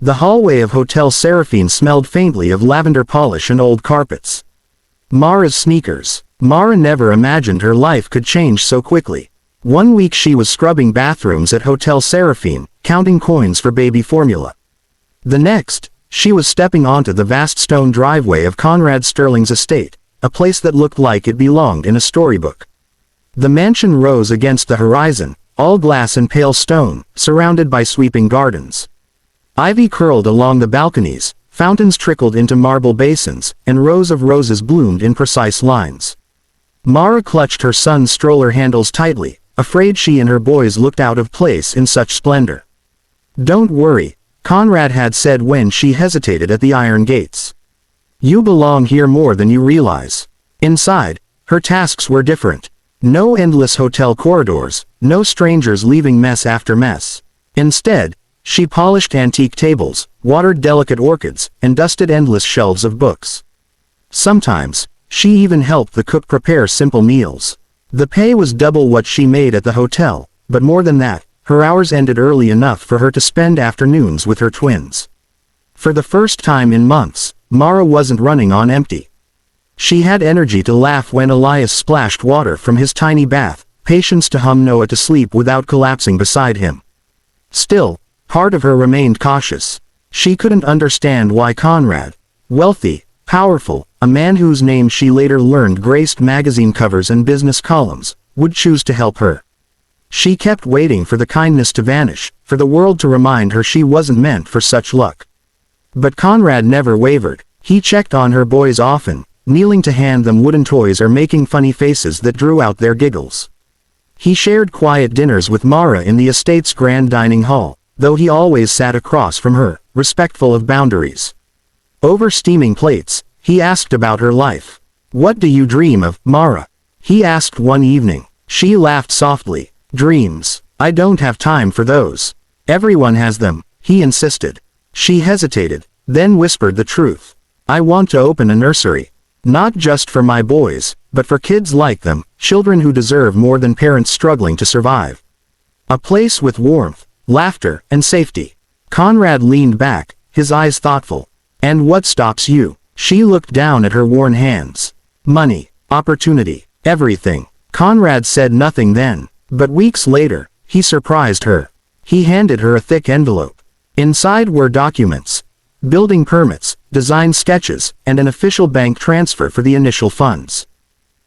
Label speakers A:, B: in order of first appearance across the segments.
A: The hallway of Hotel Seraphine smelled faintly of lavender polish and old carpets. Mara's sneakers. Mara never imagined her life could change so quickly. One week she was scrubbing bathrooms at Hotel Seraphine, counting coins for baby formula. The next, she was stepping onto the vast stone driveway of Conrad Sterling's estate, a place that looked like it belonged in a storybook. The mansion rose against the horizon, all glass and pale stone, surrounded by sweeping gardens. Ivy curled along the balconies, fountains trickled into marble basins, and rows of roses bloomed in precise lines. Mara clutched her son's stroller handles tightly, afraid she and her boys looked out of place in such splendor. "Don't worry," Conrad had said when she hesitated at the iron gates. "You belong here more than you realize." Inside, her tasks were different. No endless hotel corridors, no strangers leaving mess after mess. Instead, she polished antique tables, watered delicate orchids, and dusted endless shelves of books. Sometimes, she even helped the cook prepare simple meals. The pay was double what she made at the hotel, but more than that, her hours ended early enough for her to spend afternoons with her twins. For the first time in months, Mara wasn't running on empty. She had energy to laugh when Elias splashed water from his tiny bath, patience to hum Noah to sleep without collapsing beside him. Still, part of her remained cautious. She couldn't understand why Conrad, wealthy, powerful, a man whose name she later learned graced magazine covers and business columns, would choose to help her. She kept waiting for the kindness to vanish, for the world to remind her she wasn't meant for such luck. But Conrad never wavered. He checked on her boys often, kneeling to hand them wooden toys or making funny faces that drew out their giggles. He shared quiet dinners with Mara in the estate's grand dining hall, though he always sat across from her, respectful of boundaries. Over steaming plates, he asked about her life. "What do you dream of, Mara?" he asked one evening. She laughed softly. "Dreams. I don't have time for those." "Everyone has them," he insisted. She hesitated, then whispered the truth. "I want to open a nursery. Not just for my boys, but for kids like them, children who deserve more than parents struggling to survive. A place with warmth, laughter, and safety." Conrad leaned back, his eyes thoughtful. "And what stops you?" She looked down at her worn hands. "Money, opportunity, everything." Conrad said nothing then, but weeks later, he surprised her. He handed her a thick envelope. Inside were documents, building permits, design sketches, and an official bank transfer for the initial funds.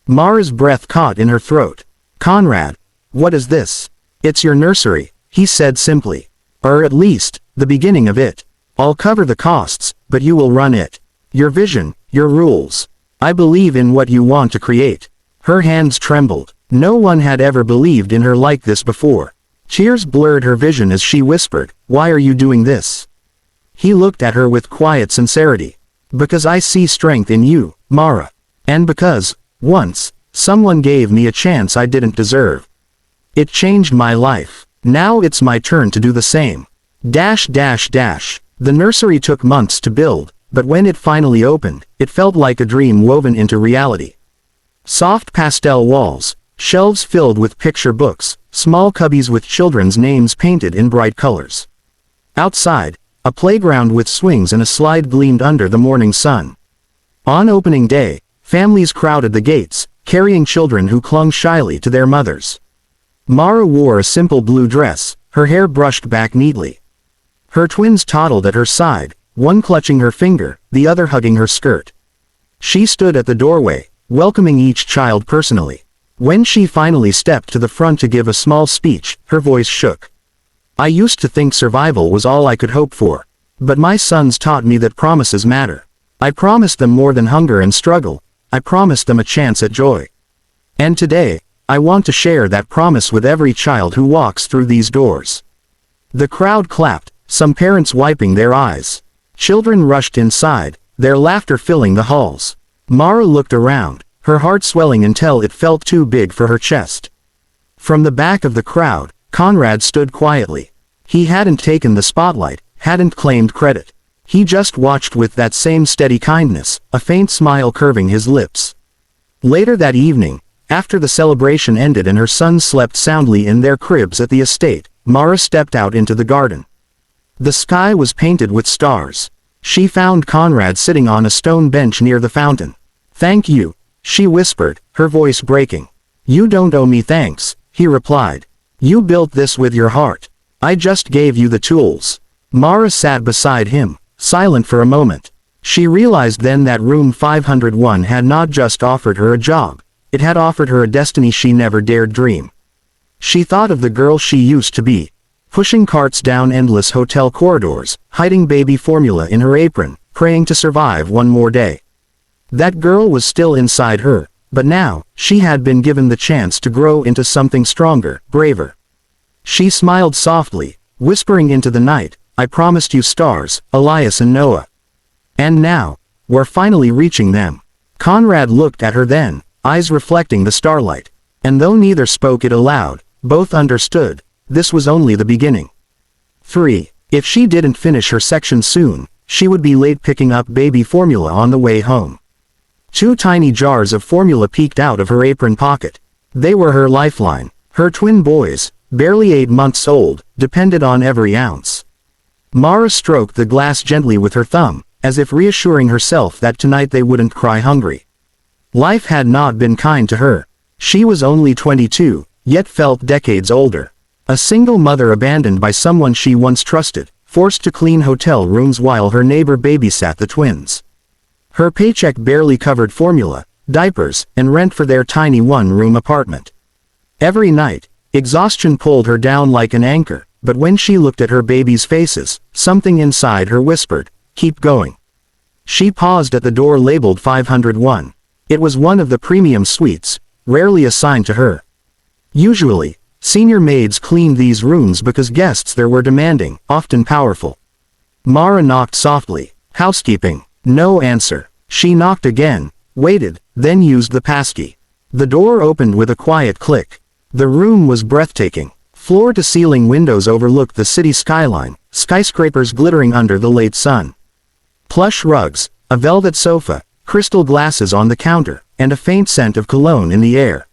A: Mara's breath caught in her throat. "Conrad, what is this?" "It's your nursery," he said simply. "Or at least, the beginning of it. I'll cover the costs, but you will run it. Your vision, your rules. I believe in what you want to create." Her hands trembled. No one had ever believed in her like this before. Tears blurred her vision as she whispered, "Why are you doing this?" He looked at her with quiet sincerity. "Because I see strength in you, Mara. And because, once, someone gave me a chance I didn't deserve. It changed my life. Now it's my turn to do the same." The nursery took months to build, but when it finally opened, it felt like a dream woven into reality. Soft pastel walls, shelves filled with picture books, small cubbies with children's names painted in bright colors. Outside, a playground with swings and a slide gleamed under the morning sun. On opening day, families crowded the gates, carrying children who clung shyly to their mothers. Mara wore a simple blue dress, her hair brushed back neatly. Her twins toddled at her side, one clutching her finger, the other hugging her skirt. She stood at the doorway, welcoming each child personally. When she finally stepped to the front to give a small speech, her voice shook. "I used to think survival was all I could hope for. But my sons taught me that promises matter. I promised them more than hunger and struggle. I promised them a chance at joy. And today, I want to share that promise with every child who walks through these doors." The crowd clapped, some parents wiping their eyes. Children rushed inside, their laughter filling the halls. Mara looked around, her heart swelling until it felt too big for her chest. From the back of the crowd, Conrad stood quietly. He hadn't taken the spotlight, hadn't claimed credit. He just watched with that same steady kindness, a faint smile curving his lips. Later that evening, after the celebration ended and her sons slept soundly in their cribs at the estate, Mara stepped out into the garden. The sky was painted with stars. She found Conrad sitting on a stone bench near the fountain. "Thank you," she whispered, her voice breaking. "You don't owe me thanks," he replied. "You built this with your heart. I just gave you the tools." Mara sat beside him, silent for a moment. She realized then that room 501 had not just offered her a job, it had offered her a destiny she never dared dream. She thought of the girl she used to be, pushing carts down endless hotel corridors, hiding baby formula in her apron, praying to survive one more day. That girl was still inside her, but now, she had been given the chance to grow into something stronger, braver. She smiled softly, whispering into the night, "I promised you stars, Elias and Noah. And now, we're finally reaching them." Conrad looked at her then, eyes reflecting the starlight. And though neither spoke it aloud, both understood, this was only the beginning. 3. If she didn't finish her section soon, she would be late picking up baby formula on the way home. 2 tiny jars of formula peeked out of her apron pocket. They were her lifeline. Her twin boys, barely 8 months old, depended on every ounce. Mara stroked the glass gently with her thumb, as if reassuring herself that tonight they wouldn't cry hungry. Life had not been kind to her. She was only 22, yet felt decades older. A single mother abandoned by someone she once trusted, forced to clean hotel rooms while her neighbor babysat the twins. Her paycheck barely covered formula, diapers, and rent for their tiny one-room apartment. Every night, exhaustion pulled her down like an anchor, but when she looked at her baby's faces, something inside her whispered, "Keep going." She paused at the door labeled 501. It was one of the premium suites, rarely assigned to her. Usually, senior maids cleaned these rooms because guests there were demanding, often powerful. Mara knocked softly. "Housekeeping." No answer. She knocked again, waited, then used the passkey. The door opened with a quiet click. The room was breathtaking. Floor-to-ceiling windows overlooked the city skyline, skyscrapers glittering under the late sun. Plush rugs, a velvet sofa, crystal glasses on the counter, and a faint scent of cologne in the air.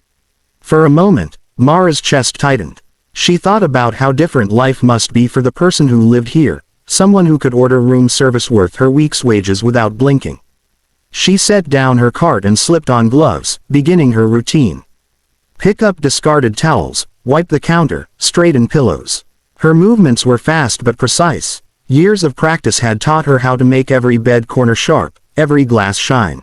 A: For a moment, Mara's chest tightened. She thought about how different life must be for the person who lived here, someone who could order room service worth her week's wages without blinking. She set down her cart and slipped on gloves, beginning her routine. Pick up discarded towels, wipe the counter, straighten pillows. Her movements were fast but precise. Years of practice had taught her how to make every bed corner sharp, every glass shine.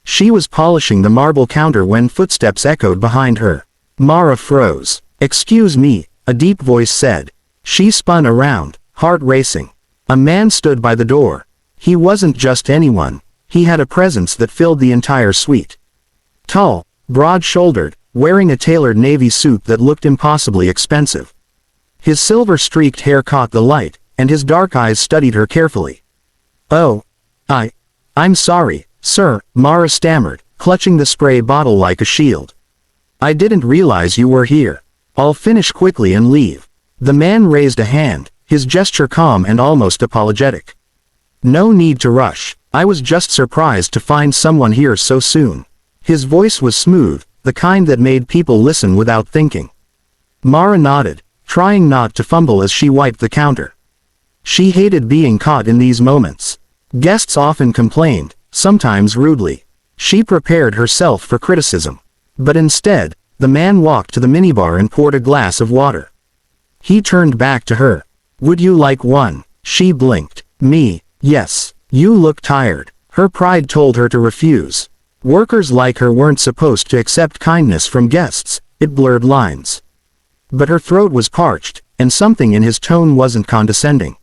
A: She was polishing the marble counter when footsteps echoed behind her. Mara froze. "Excuse me," a deep voice said. She spun around, heart racing. A man stood by the door. He wasn't just anyone. He had a presence that filled the entire suite. Tall, broad-shouldered, wearing a tailored navy suit that looked impossibly expensive. His silver-streaked hair caught the light, and his dark eyes studied her carefully. "Oh, I'm sorry, sir," Mara stammered, clutching the spray bottle like a shield. "I didn't realize you were here. I'll finish quickly and leave." The man raised a hand, his gesture calm and almost apologetic. "No need to rush. I was just surprised to find someone here so soon." His voice was smooth, the kind that made people listen without thinking. Mara nodded, trying not to fumble as she wiped the counter. She hated being caught in these moments. Guests often complained, sometimes rudely. She prepared herself for criticism. But instead, the man walked to the minibar and poured a glass of water. He turned back to her. "Would you like one?" She blinked. "Me, yes. You look tired." Her pride told her to refuse. Workers like her weren't supposed to accept kindness from guests, it blurred lines. But her throat was parched, and something in his tone wasn't condescending.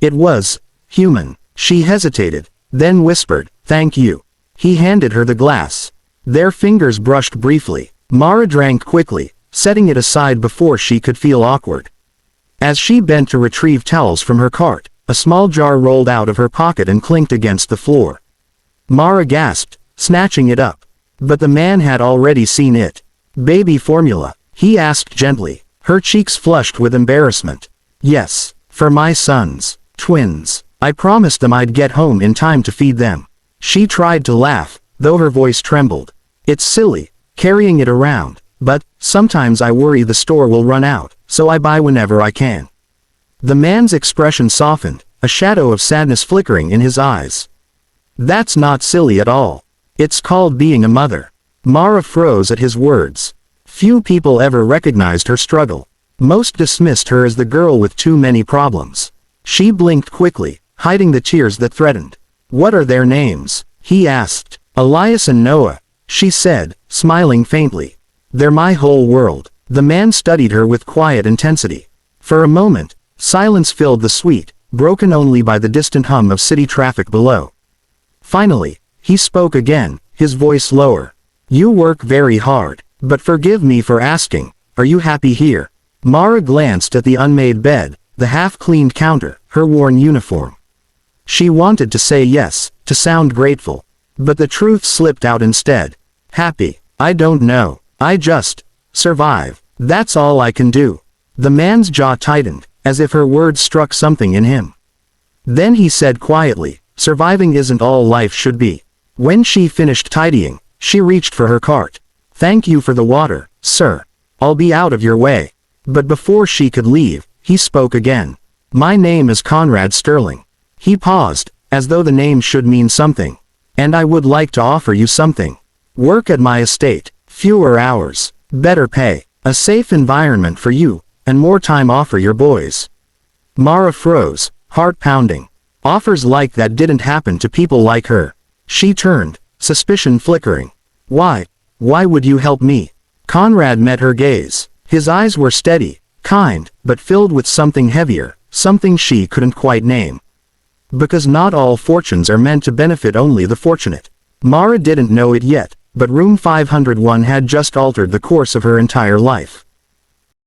A: It was human. She hesitated, then whispered, "Thank you." He handed her the glass. Their fingers brushed briefly. Mara drank quickly, setting it aside before she could feel awkward. As she bent to retrieve towels from her cart, a small jar rolled out of her pocket and clinked against the floor. Mara gasped, snatching it up. But the man had already seen it. "Baby formula?" he asked gently, her cheeks flushed with embarrassment. "Yes, for my sons. Twins. I promised them I'd get home in time to feed them." She tried to laugh, though her voice trembled. "It's silly, carrying it around, but sometimes I worry the store will run out, so I buy whenever I can." The man's expression softened, a shadow of sadness flickering in his eyes. That's not silly at all. It's called being a mother. Mara froze at his words. Few people ever recognized her struggle. Most dismissed her as the girl with too many problems. She blinked quickly, hiding the tears that threatened. What are their names? He asked. Elias and Noah, she said, smiling faintly. They're my whole world. The man studied her with quiet intensity. For a moment, silence filled the suite, broken only by the distant hum of city traffic below. Finally, he spoke again, his voice lower. You work very hard, but forgive me for asking, are you happy here? Mara glanced at the unmade bed, the half-cleaned counter, her worn uniform. She wanted to say yes, to sound grateful. But the truth slipped out instead. Happy? I don't know. I just survive. That's all I can do. The man's jaw tightened, as if her words struck something in him. Then he said quietly, surviving isn't all life should be. When she finished tidying, she reached for her cart. Thank you for the water, sir. I'll be out of your way. But before she could leave, he spoke again. My name is Conrad Sterling. He paused, as though the name should mean something. And I would like to offer you something. Work at my estate, fewer hours, better pay, a safe environment for you, and more time off for your boys. Mara froze, heart pounding. Offers like that didn't happen to people like her. She turned, suspicion flickering. Why would you help me? Conrad met her gaze. His eyes were steady, kind, but filled with something heavier, something she couldn't quite name. Because not all fortunes are meant to benefit only the fortunate. Mara didn't know it yet, but room 501 had just altered the course of her entire life.